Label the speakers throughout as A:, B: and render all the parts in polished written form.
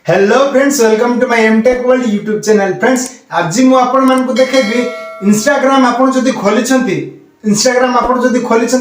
A: Hello friends, welcome to my MTech world YouTube channel. Friends, आज मु आपण मानकु देखेबी Instagram आपण जदी खोलिछंती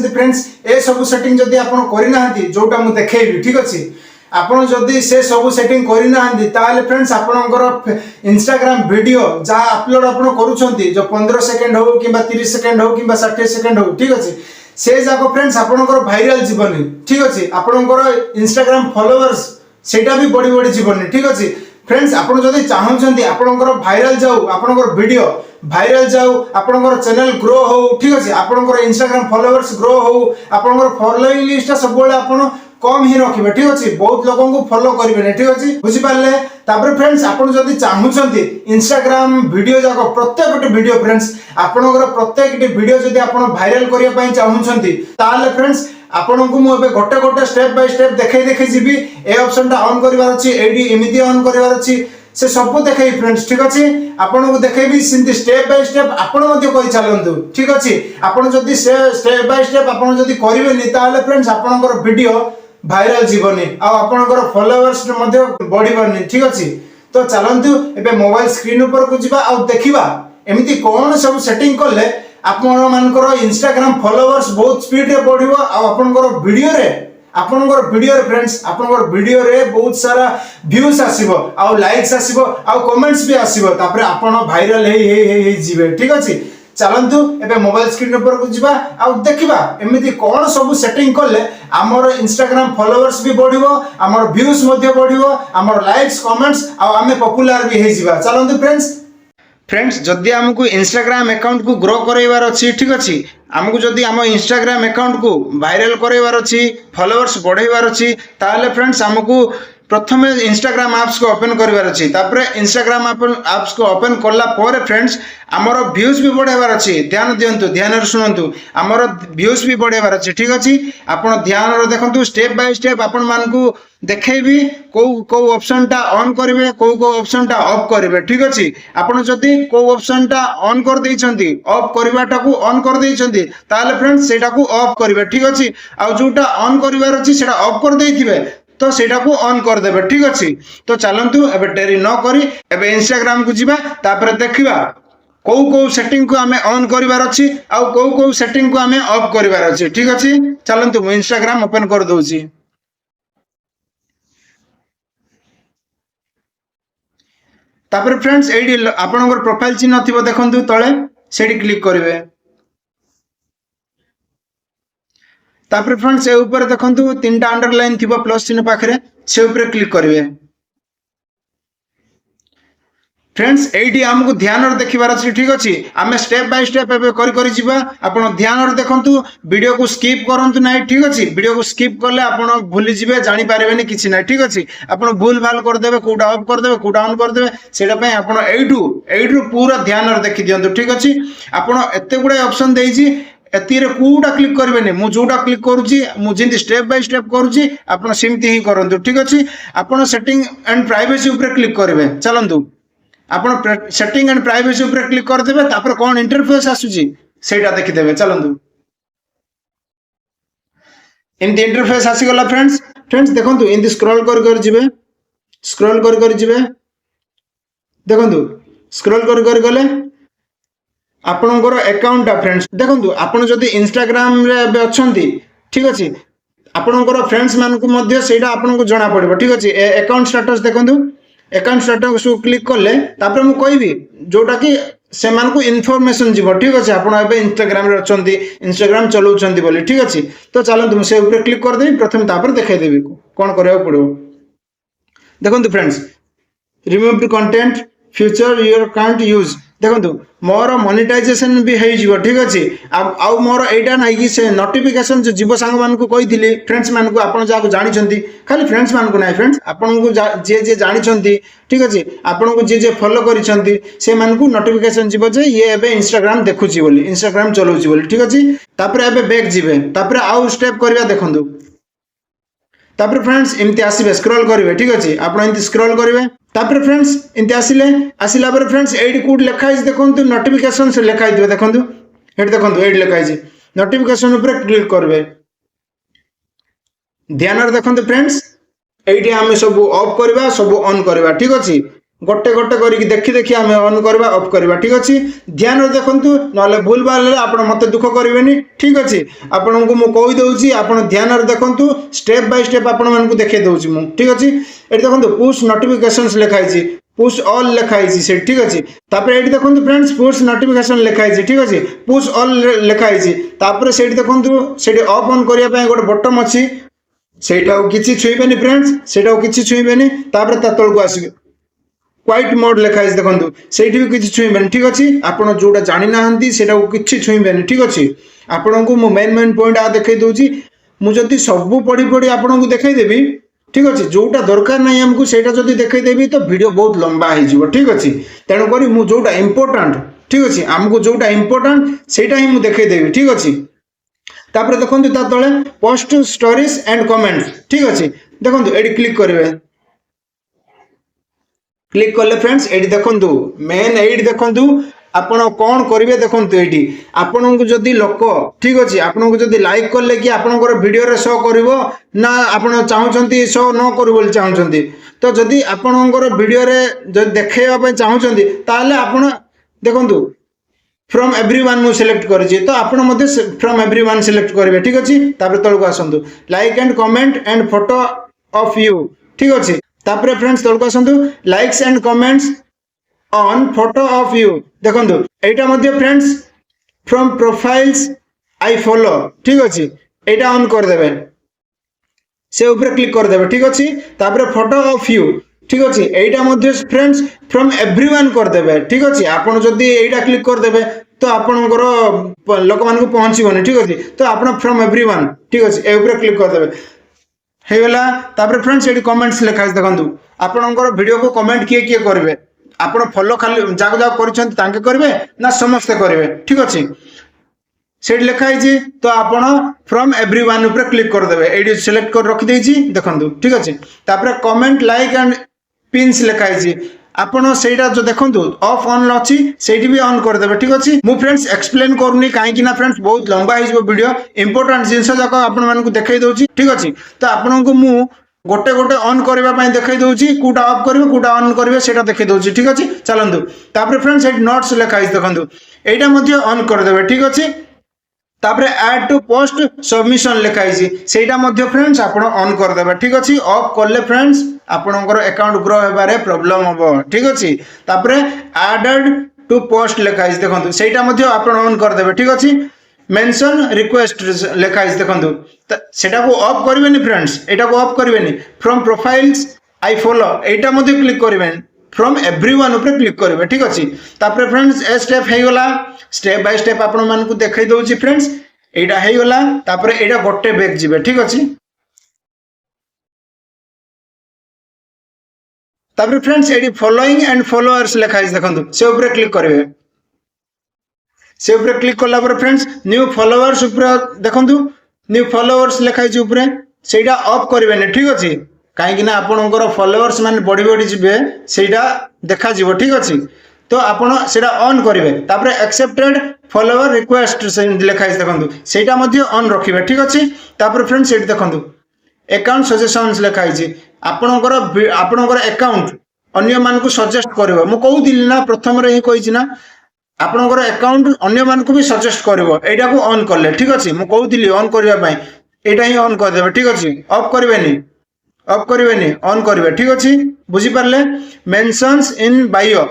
A: फ्रेंड्स, ए सब सेटिंग जदी आपण करि नाहंती जोटा मु देखेबी, ठीक अछि। आपण जदी से सब सेटिंग करि नाहंती ताले फ्रेंड्स आपणकर इंस्टाग्राम वीडियो जा अपलोड आपण करूछंती जो 15 सेकंड हो किबा 30 सेकंड हो किबा 60 सेकंड हो, ठीक अछि। से जाको फ्रेंड्स आपणकर वायरल जीवनी, ठीक अछि। आपणकर इंस्टाग्राम फॉलोअर्स सेटा भी बड़ी बड़ी जीवन, ठीक अच्छे। फ्रेंड्स, आपन जदि चाहूछंती आपनकर वायरल जाऊ, आपनकर वीडियो वायरल जाऊ, आपनकर चैनल ग्रो हो, ठीक अच्छे। आपनकर इंस्टाग्राम फॉलोअर्स ग्रो हो, आपनकर फॉलोइंग लिस्ट सब बेले आपन कम ही रखिबे, ठीक अच्छे। बहुत लोगों को फॉलो करिवे, ठीक अच्छे, बुझि पाले। तापर फ्रेंड्स, आपन जदि चाहूछंती इंस्टाग्राम वीडियो जाको प्रत्येक वीडियो फ्रेंड्स आपनकर प्रत्येक वीडियो जदि आपन वायरल करिया पई चाहूछंती ताले फ्रेंड्स आपन को मु एबे गोटे गोटे स्टेप बाय स्टेप देखै जीबी। ए ऑप्शन टा ऑन करिवार अछि, एडी एमिति ऑन करिवार अछि, से सब देखै फ्रेंड्स, ठीक अछि। आपन को देखैबी सिंती स्टेप बाय स्टेप आपन मध्ये करि चालंतु, ठीक अछि। आपन जदि से स्टेप बाय स्टेप आपन जदि करिवेनी ताले फ्रेंड्स आपनकर वीडियो वायरल जीवनी आ आपनकर फॉलोअर्स मध्ये बढ़िबनी, ठीक अछि। तो चलंतु एबे मोबाइल स्क्रीन ऊपर को जिबा आ देखिबा एमिति कोन सब सेटिंग करले आपण मानकर इंस्टाग्राम फॉलोअर्स बहुत स्पीड रे बढ़िबो आ आपनकर वीडियो रे फ्रेंड्स आपनकर वीडियो रे बहुत सारा व्यूज आसीबो आ लाइक्स आसीबो आ कमेंट्स भी आसीबो, तापर आपण वायरल हे जिवे, ठीक अछि। चलंतु एबे मोबाइल स्क्रीन ऊपर को जिबा आ देखिबा एमिति कोन सब सेटिंग करले हमर इंस्टाग्राम फॉलोअर्स भी बढ़िबो, हमर व्यूज मध्ये बढ़िबो, हमर लाइक्स कमेंट्स आ हमें पॉपुलर भी हे जिबा। चलंतु फ्रेंड्स, जदि आमको इंस्टाग्राम अकाउंट को ग्रो करवार अच्छी, ठीक अच्छे। आमको जदि आम इंस्टाग्राम अकाउंट को वायरल करवार अच्छी, फॉलोअर्स बढ़ेबार अच्छी, ताले फ्रेंड्स आमको प्रथम इंस्टाग्राम ऐप्स को ओपन करवार अच्छी। तापर इंस्टाग्राम ऐप्स को ओपन करला पर फ्रेंड्स आमर व्यूज भी बढ़ेबार अच्छी। ध्यान दियंतु, ध्यान शुणंतु, आमर व्यूज भी बढ़ेबार अच्छी, ठीक अच्छे। आपण ध्यान देखंतु, स्टेप बाय स्टेप आपण मानकु देखैबी को ऑप्शन टा ऑन करिवे, को ऑप्शन टा ऑफ करिवे, ठीक अछि। आपण जदि को ऑप्शन टा ऑन कर दैछंती, ऑफ करबाटा को ऑन कर दैछंती, ताले फ्रेंड्स सेटा को ऑफ करिवे, ठीक अछि। आ जोटा ऑन करिवार अछि सेटा ऑफ कर दैथिबे तो सेटा को ऑन कर देबे, ठीक अछि। तो चलंतु एबे डेरी न करी एबे इंस्टाग्राम को जिबा, तापर देखिबा को सेटिंग को हमें ऑन करिवार अछि आ को सेटिंग को हमें ऑफ करिवार अछि, ठीक अछि। चलंतु मु इंस्टाग्राम ओपन कर दोछि। तापर फ्रेंड्स एडी आपनकर प्रोफाइल चिन्ह थिबो देखंतु तळे, सेडी क्लिक करिवे। तापर फ्रेंड्स ए ऊपर देखंतु तीनटा अंडरलाइन थिबो प्लस चिन्ह पाखरे, से ऊपर क्लिक करिवे। फ्रेंड्स एडी हमको ध्यान रे देखिबार अछि, ठीक अछि। हमें स्टेप बाय स्टेप एबे करि जिबा। आपण ध्यान रे देखंतु, वीडियो को स्किप करंतु नै, ठीक अछि। वीडियो को स्किप करले आपण भूली जिबे, जानि पारेबेनी किछि नै, ठीक अछि। आपण भूल भाल कर देबे, कोडा ऑफ कर देबे, कोडा ऑन कर देबे, सेटा पय आपण एडू पूरा ध्यान रे देखि दियंतु, ठीक अछि। आपण एते गुडे ऑप्शन देइछि, एतीरे कोडा क्लिक करबेनी। मु जोडा क्लिक करूछि, मु जिंति स्टेप बाय स्टेप करूछि आपण सिमति ही करंतु, ठीक अछि। आपण सेटिंग एंड प्राइवेसी ऊपर क्लिक करबे। चलंतु आपण सेटिंग एंड प्राइवेसी ऊपर क्लिक कर देबे, तापर कोन इंटरफेस आसुची सेटा देखि देबे। चलंतु इनती इंटरफेस आसी गला फ्रेंड्स देखंतु इनती स्क्रॉल कर जिबे, स्क्रॉल कर जिबे। देखंतु स्क्रॉल कर गले आपनकर अकाउंट फ्रेंड्स देखंतु, आपण जदि इंस्टाग्राम रे बे अछंती, ठीक अछि। आपनकर फ्रेंड्स मान को मध्ये सेटा आपन को जणा पड़िबो, ठीक अछि। अकाउंट स्टेटस देखंतु, अकाउंट स्टेटस को क्लिक करले तापर मु कहबी जोटा कि से मान को इन्फॉर्मेशन जीवो, ठीक अछि। आपण एबे इंस्टाग्राम रे अछंती, इंस्टाग्राम चलाउछंती बोली, ठीक अछि। तो चलंतु से ऊपर क्लिक कर देबी प्रथम, तापर देखाइ देबी कोन करबा पड़ो। देखंतु friends, remove content future your can't use. देखंतु मोर मोनेटाइजेशन भी हे जिवो, ठीक अछि। आ मोर एटा नै कि से नोटिफिकेशन जो जीव संग मान को कहिथिली फ्रेंड्स मान को, आपण जा को जानि छंती, खाली फ्रेंड्स मान को नै फ्रेंड्स आपण को जे जानि छंती, ठीक अछि। आपण को जे फॉलो करि छंती से मान को नोटिफिकेशन जीव जे ये एबे इंस्टाग्राम देखुची बोली, इंस्टाग्राम चलाउची बोली, ठीक अछि। तापर एबे बैक जिवे, तापर आउ स्टेप करबा देखंतु। तापर फ्रेंड्स इनते आसीबे, स्क्रॉल करिवे, ठीक अछि। आपण इनते स्क्रॉल करिवे, तापर फ्रेंड्स इनते आसिला पर फ्रेंड्स एडी कोड लेखा है देखंतु, नोटिफिकेशन से लेखा है देखंतु, एडी देखंतु एडी लेखा है नोटिफिकेशन ऊपर क्लिक करबे। ध्यान रे देखंतु फ्रेंड्स, এইটি आम सब ऑफ करवा सब ऑन करवा ठीक अच्छे गोटे गोटे करके देखी देखी आम ऑन करवा ऑफ करवा ठीक अच्छे ध्यान देखु ना भूल भाल आप मत दुख करेंगे ठीक अच्छे आपन को मुझे कहीदे आप ध्यान देखु स्टेप बाय स्टेप आपण मानक देखे दूसरी मुझे ठीक अच्छे ये देखो पुश नोटिफिकेशंस लिखाई पुश ऑल लिखाई से ठीक अच्छे ये देखो फ्रेंड्स पुश नोटिफिकेशन लिखाई ठीक अच्छे पुश ऑल लिखाई से देखो से ऑफ ऑन करने गोटे बटन अच्छी से किसी छुईबेनि फ्रेंड्स से किसी छुईबेनि तलक आसबे क्वाइट मोड लिखाई देखो से भी किसी छुईबेनि ठीक अच्छे आपड़ जोटा जानी ना से किसी छुईबेनि ठीक अच्छे आपण को मेन मेन पॉइंट आ देखई दूची मुझे सब पढ़ी पढ़ी आपन को देखईदेवी ठीक अच्छे जोटा दरकार नहीं आमको सेटा जदि देखईदेवी तो वीडियो बहुत लंबा हो ठीक अच्छे तेणुक जोटा इम्पोर्टाट ठीक अच्छे आमको जोटा इम्पोर्टाट सेटा ही मुझे देखईदेवी ठीक अच्छे तापर देखो तले पोस्ट स्टोरीज एंड कमेंट्स ठीक अच्छे देखो ये क्लिक करेंगे क्लिक कले फ्रेंड्स ये देखो मेन ये देखो आपण कौन करेंगे देखो ये आपण को जदि लोक ठीक अच्छे आपण को जदि लाइक कले कि आपंकर वीडियो शो कर ना आप चाहते शो न कर चाहते तो जदि आपंकर वीडियो देखा चाहते ताहले देखो फ्रॉम एवरीवन मु सिलेक्ट करी तो आपण मध्य फ्रॉम एवरीवन सिलेक्ट करेंगे ठीक अच्छे तलक आसतु like and comment and photo of you ठीक अच्छे तापर फ्रेंड्स तलक आसतु likes and comments on photo of you देखो यहाँ friends from profiles I follow ठीक अच्छे यहाँ ऑन करदे से ऊपर क्लिक करदे ठीक अच्छे तापर फोटो ऑफ यू ठीक अच्छे यहाँ फ्रेंड्स फ्रॉम एवरीवन करदे ठीक अच्छे आपड़ जदि यहाँ क्लिक करदे तो आपणकर लोक मान पहुँचबनी ठीक अच्छे तो आप फ्रॉम एवरीवन ठीक अच्छे ये क्लिक करदे होगा तापर फ्रेंड्स ये कमेंट्स लिखाई देखो आपणकर वीडियो को कमेंट किए किए करेंगे आप फॉलो खाली जाग जाग करेंगे ना समस्ते करेंगे ठीक अच्छे से लिखाई तो आप फ्रॉम एवरीवन ऊपर क्लिक करदे ये सिलेक्ट कर रखी देखो ठीक अच्छे तापर कमेंट लाइक एंड पिन्स लिखाई आपड़ से जो देखो ऑफ ऑन अच्छी से भी ऑन करदे ठीक अच्छे मु फ्रेंड्स एक्सप्लेन करनी कहीं फ्रेंड्स बहुत लंबा हो वीडियो इंपोर्टेंट जिनस जाक आपण देखई दूसरी ठीक अच्छे तो आपण को मु गोटे गोटे ऑन करने देखई दूसरी कौटा ऑफ करेंगे कौटा ऑन करेंगे से देखई दूसरी ठीक अच्छे चलतु तापर फ्रेंड्स ये नोट्स लिखाई देखो यहाँ ऑन करदे ठीक अच्छे तापर ऐड टू पोस्ट सबमिशन लिखाई से फ्रेंड्स आप ऑन करदे ठीक अच्छे ऑफ कले फ्रेंड्स आपणकर अकाउंट ग्रो होबारे प्रॉब्लम हम ठीक अच्छे तापर एडेड टू पोस्ट लिखाई देखो से आप ऑन करदे ठीक अच्छे मेंशन रिक्वेस्ट लिखाई देखो सेटा को ऑफ करेंगे फ्रेंड्स यहाँ को ऑफ करेंगे फ्रॉम प्रोफाइल्स आई फॉलो यहाँ क्लिक करेंगे फ्रॉम एवरीवन ऊपर क्लिक करेंगे ठीक अच्छे तापर फ्रेंड्स ए स्टेप होगला स्टेप बाय स्टेप आपण मानक देखई दूसरी फ्रेंड्स यहाँ होगला तापर यहाँ गोटे बैक जी ठीक अच्छे तापर फ्रेंड्स ये फॉलोइंग एंड फॉलोअर्स लिखाई देखो से ऊपर क्लिक करेंगे से ऊपर क्लिक कला फ्रेंड्स न्यू फॉलोअर्स देखो न्यू फॉलोअर्स लिखाई ऊपर से ऑफ करेंगे ठीक अच्छे कहीं आपणकर फॉलोअर्स मान बढ़ी बढ़ी जी से देखा ठीक अच्छे तो आपड़ से ऑन करेंगे तापर एक्सेप्टेड फॉलोअर रिक्वेस्ट लिखाई देखो से ऑन रखिए ठीक अच्छे तापर फ्रेंड्स ये देखो अकाउंट सजेशंस लिखाई आपणकर अकाउंट अन्य मानक सजेस्ट कर मुझे ना प्रथम ही कही ना आपणकर अकाउंट अन्य मानक भी सजेस्ट कर यहाँ को ऑन कले ठीक अच्छे मुझे ऑन करने यहाँ ही ऑन करदे ठीक अच्छे ऑफ करेंगे ऑन करेंगे ठीक अच्छे बुझीपारे मेंशन्स इन बायो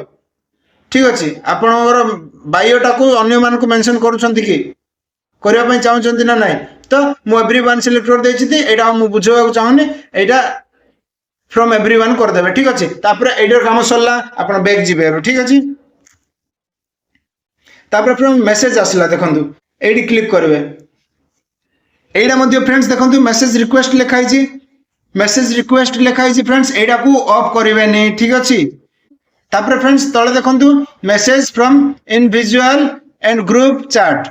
A: ठीक अच्छे आपणकर बायोटा को अन्य मानक मेंशन करुँच कि करने चाहते ना ना तो मुझे एवरीवन सिलेक्ट कर देती यहाँ मुझे बुझाक चाहूनी यहाँ फ्रॉम एवरीवन करदे ठीक अच्छे तापर एडर काम सरला आप बैक जी ठीक अच्छे तापर फ्रॉम मेसेज आसला देखो ये क्लिक करेंगे यहाँ फ्रेंड्स देखो मेसेज रिक्वेस्ट लिखाई मेसेज रिक्वेस्ट लिखाई फ्रेंड्स यहाँ को ऑफ करेंगे ठीक अच्छे तापर फ्रेंड्स तले देखो message from individual and group chat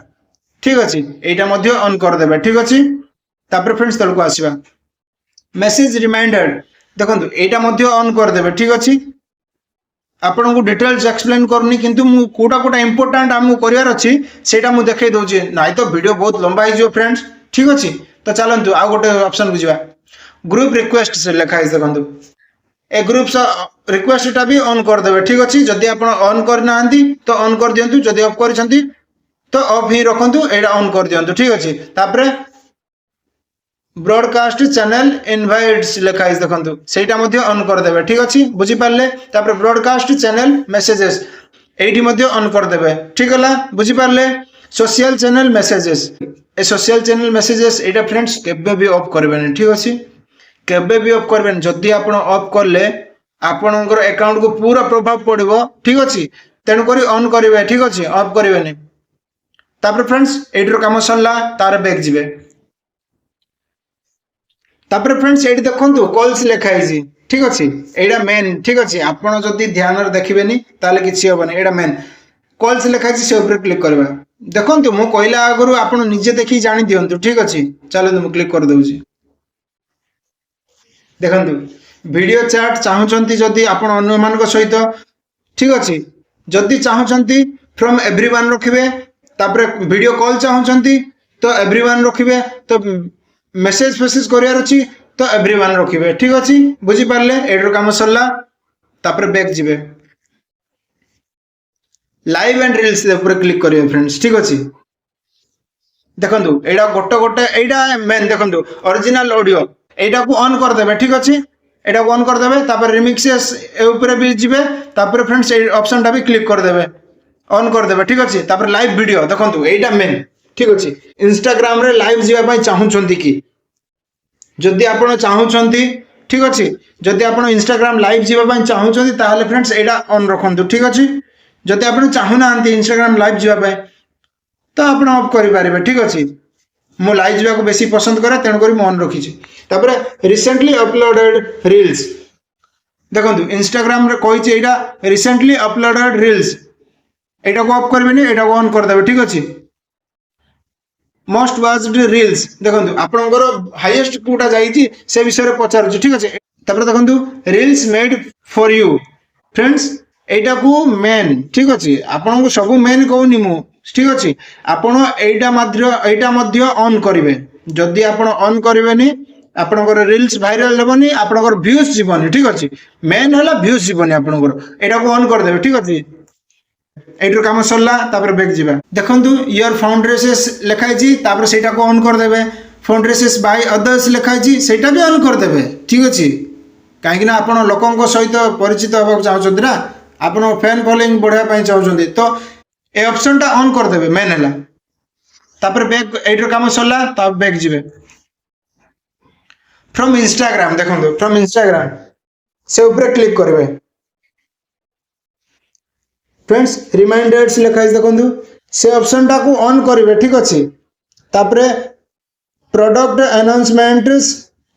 A: ठीक अच्छे यहाँ ऑन करदे ठीक अच्छे तापर फ्रेंड्स तलक आसवा मेसेज रिमाइंडर देखो यहाँ ऑन करदे ठीक अच्छे आपन को डिटेल्स एक्सप्लेन करनी किंतु मु कोटा कोटा इंपोर्टेंट आमको करिवार अछि सेटा मु देखै दोछि नाइ तो वीडियो बहुत लंबा हो फ्रेंड्स ठीक अच्छे तो चलतु आ गोटे ऑप्शन को जीवा ग्रुप रिक्वेस्ट से लिखा है देखो ए ग्रुप रिक्वेस्ट भी ऑन कर देबे ठीक अछि जदि आपण ऑन करना तो ऑन कर दियंतु जदि ऑफ करिसंती तो ऑफ ही रखंतु एडा ऑन कर दियंतु ठीक अछि तापरे ब्रॉडकास्ट चैनल इनवाइट्स लिखा है देखो सेटा मध्ये ऑन कर देबे ठीक अछि बुझी पारले तापरे ब्रॉडकास्ट चैनल मेसेजेस एठी मध्ये ऑन कर देबे ठीक हला बुझी पारले सोशल चैनल मेसेजेस ए सोशल चैनल मेसेजेस एटा फ्रेंड्स केबे भी ऑफ करबेनी ठीक अछि केबे भी ऑफ करबेनी जदि आपण ऑफ करले आपणकर अकाउंट को पूरा प्रभाव पड़िबो ठीक अछि तेन करी ऑन करिवे ठीक अछि ऑफ करिवेनी तापर फ्रेंड्स एटर काम सरला तार बैक जिवे तापर फ्रेंड्स एटी देखंतु कॉल्स लिखाई छी ठीक अछि एडा मेन ठीक अछि आपण जदि ध्यान रे देखिबेनी ताले किछि होबनी एडा मेन कॉल्स लिखाई छी से ऊपर क्लिक करबा देखंतु मो कहला आगरु आपण निजे देखि जानि दियंतु ठीक अछि चलो मु क्लिक कर दउची देखंतु वीडियो चैट चाहूचंती जदि आपण अन्य मान सहित ठीक अछि जदि चाहूचंती फ्रॉम एवरीवन रखिबे तापर वीडियो कॉल चाहूचंती तो एवरीवन रखिबे तो मेसेज फेसेज करियार अछि तो एवरीवन रखिबे ठीक अछि बुझी पारले एडर काम सरला तापर बैक जिबे लाइव एंड रील्स ऊपर क्लिक करिवे फ्रेंड्स ठीक अछि देखंतु एडा गोटे गोटे एडा मेन देखंतु ओरिजिनल ऑडियो एडा को ऑन कर देबे ठीक अछि एडा को ऑन कर देबे तापर रिमिक्सेस ए ऊपर भी जिबे तापर फ्रेंड्स ए ऑप्शन टा भी क्लिक कर देबे ऑन कर देबे ठीक अछि तापर लाइव वीडियो देखंतु एडा मेन ठीक अछि इंस्टाग्राम रे लाइव जीवा पई चाहूचंती कि जदि आपण चाहूचंती ठीक अछि जदि आपण इंस्टाग्राम लाइव जीवा पई चाहूचंती ताले फ्रेंड्स एडा ऑन रखंतु ठीक अछि जदि आपण चाहू ना इंस्टाग्राम लाइव जीवा पई तो आपण ऑफ करि पारिबे ठीक अछि मो लाइव जीवा को बेसी पसंद करे तेन करी मन रखी छी तापर रिसेंटली अपलोडेड रील्स देखंतु इंस्टाग्राम रे कहि छी एडा रिसेंटली अपलोडेड रील्स एडा को ऑफ करबेनी एडा को ऑन कर देबे ठीक अछि मोस्ट वाच्ड रील्स देखंतु आपनकर हाईएस्ट कोटा जाई छी से विषय रे पचार छी ठीक अछि तापर देखंतु reels made for you friends एटा को मेन ठीक अछि आपन को सब मेन कहूनी मु ठीक अछि आपण एटा मध्य ऑन करिवे जदि आपण ऑन करिवेनी आपनकर रील्स वायरल हेबनी आपनकर व्यूज जीवनी ठीक अछि मेन हला व्यूज जीवनी आपनकर एटा को ऑन कर देबे ठीक अछि एटर काम सरला तापर बैक जिबा देखंतु योर फाउंड रेसेस लिखाई छी तापर सेटा को ऑन कर देबे फाउंड रेसेस बाय अदर्स लिखाई छी सेटा भी ऑन कर देबे ठीक अछि काहे कि ना आपण लोकन को सहित परिचित होबा चाहउछंती ना आपण फैन फॉलोइंग बढ़ाया पई चाहउछंती तो ए ऑप्शन टा ऑन कर देबे मेन हला तापर बैक एटर काम सरला तापर बैक जिबे फ्रॉम इंस्टाग्राम देखंतु फ्रॉम इंस्टाग्राम से ऊपर क्लिक करबे फ्रेंड्स रिमाइंडर्स लिखाई देखंतु से ऑप्शन टा को ऑन करिवे ठीक अछि तापरे प्रोडक्ट अनाउंसमेंट्स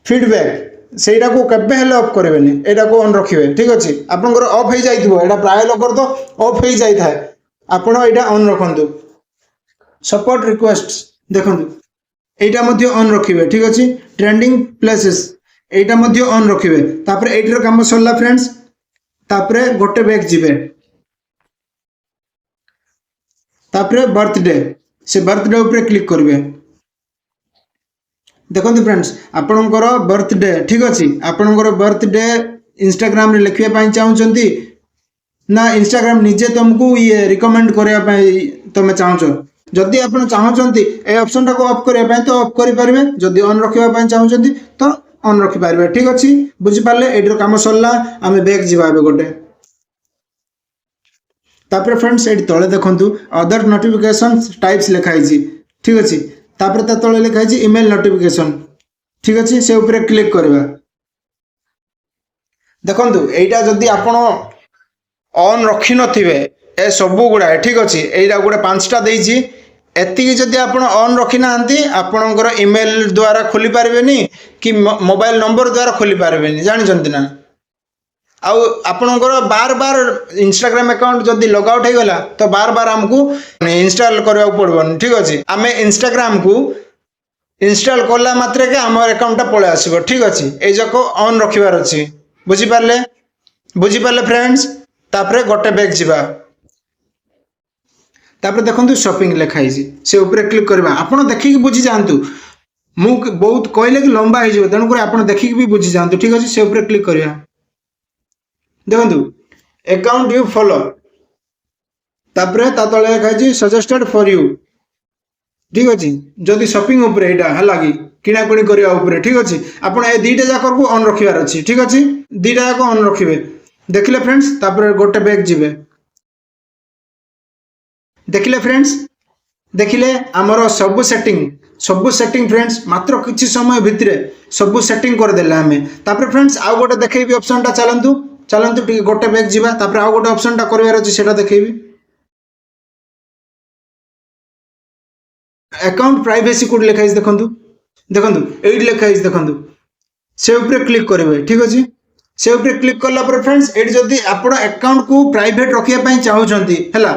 A: फीडबैक सेटा को कबे हेले ऑफ करबेनी एटा को ऑन रखिवे ठीक अछि आपनकर ऑफ हे जाइथिबो एटा प्राय लोकर तो ऑफ हे जाई थाए आपण एटा ऑन रखंतु सपोर्ट रिक्वेस्ट देखंतु एटा मध्ये ऑन रखिवे ठीक अछि ट्रेंडिंग प्लेसेस एटा मध्ये ऑन रखिवे तापर एटर काम सरला फ्रेंड्स तापर गोटे बैक जिवे तापर बर्थडे से बर्थडे ऊपर क्लिक करिवे देखंतु फ्रेंड्स आपनकर बर्थडे ठीक अछि आपनकर बर्थडे इंस्टाग्राम रे लिखिया पई चाहउचंती ना इंस्टाग्राम निजे तुमको ये रिकमेंड करिया पई तमे चाहउचो जदि आपण चाहउचंती ए ऑप्शन टा को ऑफ करिया पई तो ऑफ करि परिबे जदि ऑन रखिया पई चाहउचंती तो ऑन रखि परिबे ठीक अछि बुझि पाले एडर काम सरला आमे बैक जिबाबे गोटे तापर फ्रेंड्स एडी तळे देखंतु अदर नोटिफिकेशन टाइप्स लिखाई छी ठीक अछि तापर त तळे लिखाई छी ईमेल नोटिफिकेशन ठीक अछि से ऊपर क्लिक करबा देखंतु एटा जदी आपण ऑन रखि नथिबे ए सब गुडा ठीक अछि एटा गुडा पांचटा देई छी एति जदी आपण ऑन रखि नांती आपणकर ईमेल द्वारा खोली पारबेनी कि मोबाइल नंबर द्वारा खोली पारबेनी जानि जंती ना आउ आपणकर बार बार इंस्टाग्राम अकाउंट जदी लॉग आउट हे गला तो बार बार हमकू इंस्टॉल करबा पड़बन ठीक अछि हमें इंस्टाग्राम को इंस्टॉल करला मात्रे के हमर अकाउंट पळे आसीबो ठीक अछि ए जको ऑन रखिबार अछि बुझि पारले फ्रेंड्स तापरे गोटे बैक जिबा तापरे देखंतु शॉपिंग लिखाई छी से ऊपर क्लिक करबा आपण देखि बुझि जानतु मु बहुत कहले कि लंबा हो तेणुक आप देखिक भी बुझी जातु ठीक अच्छे से ऊपर क्लिक करिया देखु अकाउंट यू फॉलो तापरे ता तले लिखाई सजेस्टेड फॉर यू ठीक अच्छे जदि शॉपिंग उपरे एटा है कि किणाकुणी करने उपरे ठीक अच्छे आप दुईटा जाक को ऑन रखार अच्छी ठीक अच्छे दुईटा जाक ऑन रखिए देखिले फ्रेंड्स तापरे गोटे बैग जीवे देखिले फ्रेंड्स देखिले आमर सबू सेटिंग फ्रेंड्स मात्र किछि समय भितर सबू सेटिंग करदेले आम तापर फ्रेंड्स आउ गोटे देखेबी ऑप्शन टा चलंतु चलंतु टिके गोटे बैग जीवा तापर आउ गोटे ऑप्शन टा करबार अछि सेटा देखेबी अकाउंट प्राइवेसी कोड लिखाई देखंतु देखंतु एट लिखाई देखंतु से ऊपर क्लिक करेंगे ठीक अच्छे से ऊपर क्लिक कला पर फ्रेंड्स एट जदि आपण अकाउंट को प्राइवेट रखिया पई चाहउछंती हैला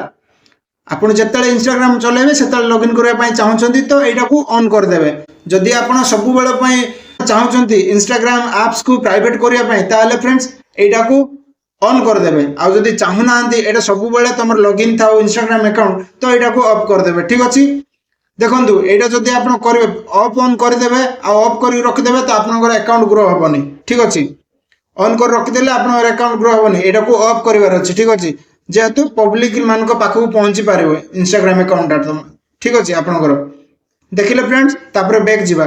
A: आपण जेतले इंस्टाग्राम चलेबे सेतले लॉगिन करबा पई चाहउछंती तो एटा को ऑन कर देबे जदि आपण सब बेले पई चाहउछंती इंस्टाग्राम एप्स को प्राइवेट करबा पई ताले फ्रेंड्स एटा को ऑन कर देबे आ जदि चाहू नांती एटा सब बेले तमर लॉगिन थाओ इंस्टाग्राम अकाउंट तो एटा को ऑफ कर देबे ठीक अछि देखंतु एटा जदि आपण करबे ऑफ ऑन कर देबे आ ऑफ करी रख देबे तो आपनकर अकाउंट ग्रो होबनी ठीक अछि ऑन कर रख देले आपनकर अकाउंट ग्रो होबनी एटा को ऑफ करिवार अछि ठीक अछि जेहेतु पब्लिक मान पाखक पहुंची पारे इंस्टाग्राम अकाउंट ठीक अच्छे आपंकर देखिले फ्रेंड्स तापर बैक जीवा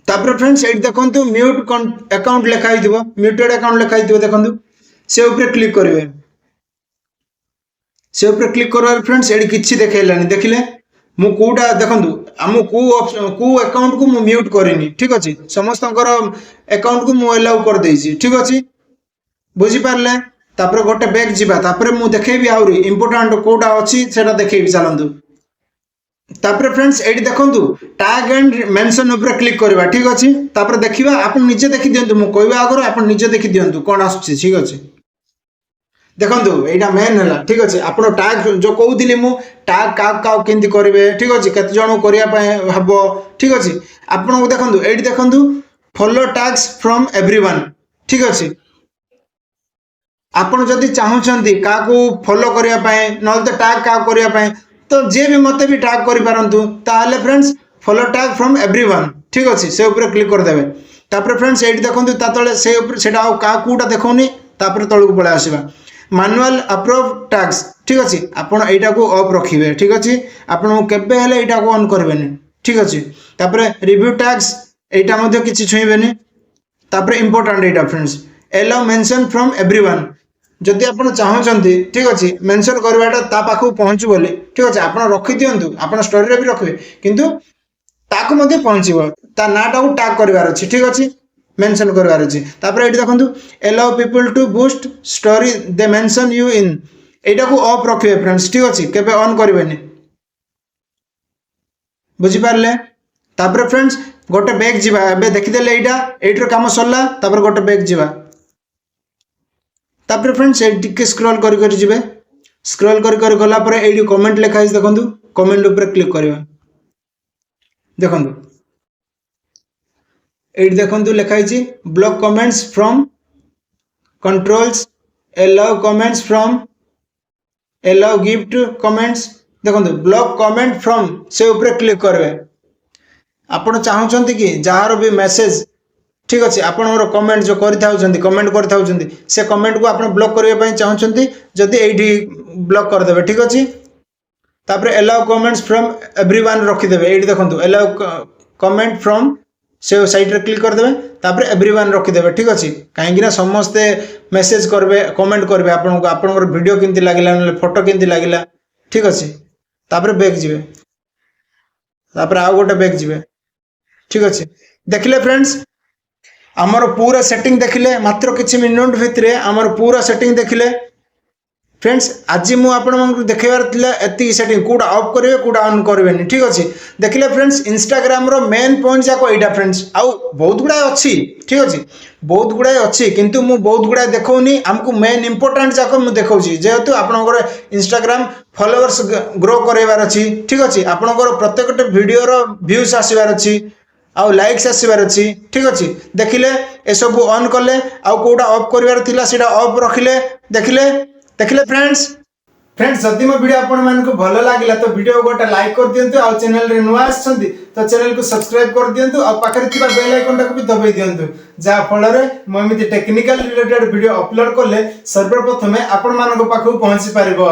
A: तापर फ्रेंड्स ये देखो म्यूट अकाउंट लिखाई म्यूटेड अकाउंट लिखाई देखो से ऊपर क्लिक करेंगे से ऊपर क्लिक कर फ्रेंड्स ये किसी देखलानी देखिले मु कोटा देखंतु आम को अकाउंट को मु म्यूट करिनी ठीक अच्छे समस्त अकाउंट को मु अलाउ कर देछि ठीक अच्छे बुझी पारले तापर गोटे बैक जीवा तापर मु देखेबी आउरी इंपोर्टेंट कोटा अछि सेटा देखेबी चलंतु तापर फ्रेंड्स एडी देखंतु टैग एंड मेंशन ऊपर क्लिक करबा ठीक अच्छे तापर देखिबा आपन निजे देखि दियंतु मु कहबा आगर आपन निजे देखि दियंतु कोन आछि ठीक अच्छे देखंतु एटा मेन है ठीक अच्छे आप टैग जो कहूली मु टैग क्या केमती करेंगे ठीक अच्छे केत जन करने हम ठीक अच्छे आपको देखो ये देखो फॉलो टैग्स फ्रॉम एवरीवन ठीक अच्छे आपड़ जदि चाहूँगी क्या फॉलो करने ना तो टैग क्या करने तो जे भी मत भी टैग करें friends follow tag from everyone ठीक अच्छे से ऊपर क्लिक करदे तापर फ्रेंड्स ये देखो तले से कूटा देखनी तौक पलि आसवा मैनुअल अप्रूव टैग्स ठीक अच्छे आपड़ यहाँ को ऑफ रखिए ठीक अच्छे आपको केबे हेले यहाँ को ऑन करेंगे ठीक अच्छे तापर रिव्यू टैग्स यहाँ किसी छुईबेनि तापर इंपोर्टेंट यहाँ friends allow mention from everyone जदि आप चाहूँगी ठीक अच्छे मेंशन करवाटा ता पाखु पहुँचू बोली ठीक अच्छे आप रखी दिंतु आप स्टोरी भी रखिए किंतु ताकू पहुँचो ता नाटा को टैग करार अच्छी ठीक अच्छे मेंशन करवार अच्छी तापर ये देखो allow people to boost story they mention you in यहाँ को ऑफ रखिए फ्रेंड्स ठीक अच्छे केबे ऑन करेंगे बुझीपारे तापर फ्रेंड्स गोटे बैग जीवा एबे देखिदेले एइटर काम सरला तापर गोटे बैग जीवा तापर फ्रेंड्स ये स्क्रॉल करी जिवे स्क्रॉल करी गला पर एडी कमेंट लिखा है देखंतु कमेंट ऊपर क्लिक करबा देखंतु ये देखंतु लिखा है block comments from controls allow comments from allow gift comments देखंतु ब्लॉक कमेंट फ्रॉम से ऊपर क्लिक करबे आपण चाहूँगी कि जार भी मेसेज ठीक अच्छे आपंकर कमेंट जो कमेंट कर से कमेंट को आप ब्लॉक करने चाहूँगी जदि ये ब्लॉक करदे ठीक अच्छे तापर एलाउ कमेंट्स फ्रॉम एवरीवन रखिदेवे ये देखो एलाउ कमेंट फ्रॉम से साइट रे क्लिक करदे तापर एवरीवन रखिदेवे ठीक अच्छे कहीं समस्ते मेसेज करबे कमेंट करबे आपनको आपनकर वीडियो केमती लागिला फोटो केमती लागिला ठीक अच्छे तापर बैक जीवे तापर आउ गोटे बैक जीवे ठीक अच्छे देखिले फ्रेंड्स आमर पूरा सेटिंग देखिले मात्र किछि मिनिट भितर आमर पूरा सेटिंग देखिले फ्रेंड्स आज मुझे देखार एति सेटिंग कौटा ऑफ करेंगे कौटा ऑन करेंगे ठीक अच्छे देखिले फ्रेंड्स इंस्टाग्राम रो मेन पॉइंट जाक यहाँ फ्रेंड्स आउ बहुत गुड़ाए अच्छी ठीक अच्छे बहुत गुड़ाए अच्छी किंतु मु बहुत गुड़ाए देखनी आमको मेन इंपोर्टेंट जाक मुझे देखी जेहेतु आपंकर इंस्टाग्राम फॉलोअर्स ग्रो करार अच्छी ठीक अच्छे आपंकर प्रत्येक वीडियो व्यूज आसबार अच्छी आउ लाइक्स आसबार अच्छी ठीक अच्छे देखिले ए सब ऑन कले आउ कौटा ऑफ करार ऑफ रखिले देखिले देखिले फ्रेंड्स फ्रेंड्स जदि मो वीडियो आपण मानक भल लागिला तो वीडियो गोटे लाइक कर दियंतु आ चैनल रे नुआ आछंती तो चैनल को सब्सक्राइब कर दियंतु आ पाखरे थिबा बेल आइकन टाको भी दबाई दियंतु जा फल रे मो एमिति टेक्निकल रिलेटेड वीडियो अपलोड करले सर्वप्रथमे आपण मानक पाखु पहुंची पारिबो।